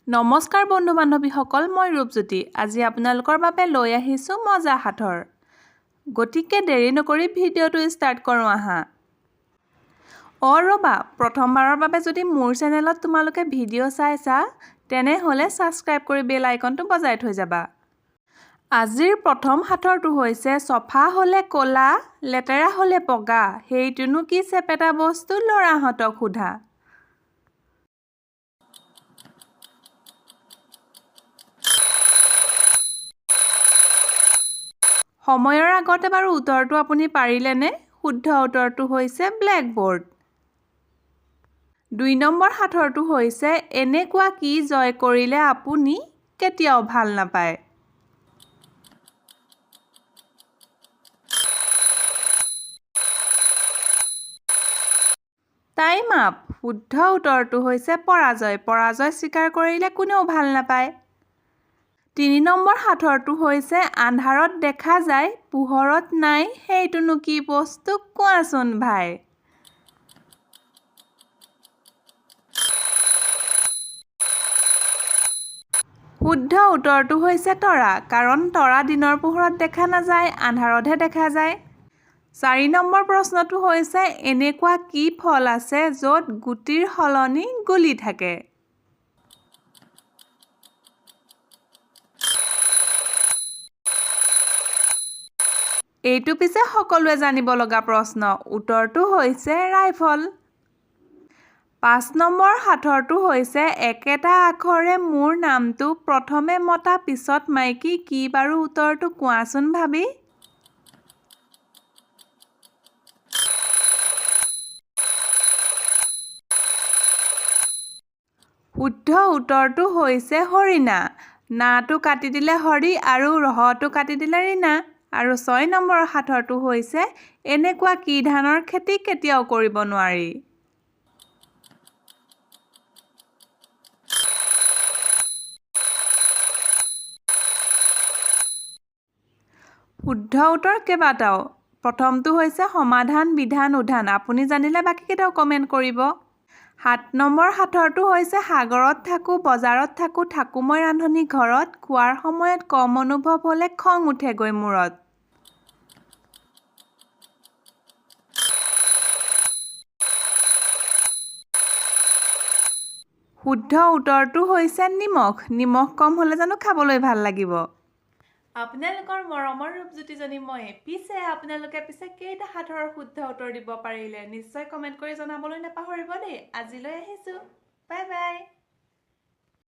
নমস্কাৰ বন্ধু বান্ধৱীসকল, মই ৰূপজ্যোতি। আজি আপোনালোকৰ বাবে লৈ আহিছোঁ মজা সাঁথৰ। গতিকে দেৰি নকৰি ভিডিঅ'টো ষ্টাৰ্ট কৰোঁ আহা। ৰ'বা, প্ৰথমবাৰৰ বাবে যদি মোৰ চেনেলত তোমালোকে ভিডিঅ' চাইছা তেনেহ'লে ছাবস্ক্ৰাইব কৰি বেল আইকনটো বজাই থৈ যাবা। আজিৰ প্ৰথম সাঁথৰটো হৈছে চফা হ'লে ক'লা, লেতেৰা হ'লে বগা, সেইটোনো কি চেপেটা বস্তু ল'ৰাহঁতক সোধা। সময়ৰ আগতে বাৰু উত্তৰটো আপুনি পাৰিলেনে? শুদ্ধ উত্তৰটো হৈছে ব্লেকবৰ্ড। ২ নম্বৰ সাঁথৰটো হৈছে এনেকুৱা কি জয় কৰিলে আপুনি কেতিয়াও ভাল নাপায়। Time up. শুদ্ধ উত্তৰটো হৈছে পৰাজয়। পৰাজয় স্বীকাৰ কৰিলে কোনেও ভাল নাপায়। ৩ নম্বৰ সাঁথৰটো হৈছে আন্ধাৰত দেখা যায়, পোহৰত নাই, সেইটোনো কি বস্তু কোৱাচোন ভাই। শুদ্ধ উত্তৰটো হৈছে তৰা, কাৰণ তৰা দিনৰ পোহৰত দেখা নাযায়, আন্ধাৰতহে দেখা যায়। ৪ নম্বৰ প্ৰশ্নটো হৈছে এনেকুৱা কি ফল আছে য'ত গুটিৰ সলনি গুলি থাকে। এইটো পিছে সকলোৱে জানিব লগা প্ৰশ্ন। উত্তৰটো হৈছে ৰাইফল। ৫ নম্বৰ সাঁথৰটো হৈছে একেটা আখৰে মোৰ নামটো প্ৰথমে মতা পিছত মাইকী, কি বাৰু উত্তৰটো কোৱাচোন ভাবি। শুদ্ধ উত্তৰটো হৈছে হৰিণা। নাটো কাটি দিলে হৰি আৰু ৰহটো কাটি দিলে ৰিণা। আৰু ৬ নম্বৰ সাঁথৰটো হৈছে এনেকুৱা কি ধানৰ খেতি কেতিয়াও কৰিব নোৱাৰি। শুদ্ধ উত্তৰ কেইবাটাও। প্ৰথমটো হৈছে সমাধান, বিধান, উধান। আপুনি জানিলে বাকীকেইটাও কমেণ্ট কৰিব। ৭ নম্বৰ সাঁথৰটো হৈছে সাগৰত থাকোঁ, বজাৰত থাকোঁ, থাকোঁ মই ৰান্ধনি ঘৰত, খোৱাৰ সময়ত কম অনুভৱ হ'লে খং উঠেগৈ মূৰত। শুদ্ধ উত্তৰটো হৈছে নিমখ। নিমখ কম হ'লে জানো খাবলৈ ভাল লাগিব। আপোনালোকৰ মৰমৰ ৰূপজ্যোতিজনী মই। আপোনালোকে কেইটা সাঁথৰৰ শুদ্ধ উত্তৰ দিব পাৰিলে নিশ্চয় কমেণ্ট কৰি জনাবলৈ নাপাহৰিব দেই। আজিলৈ আহিছোঁ। Bye bye.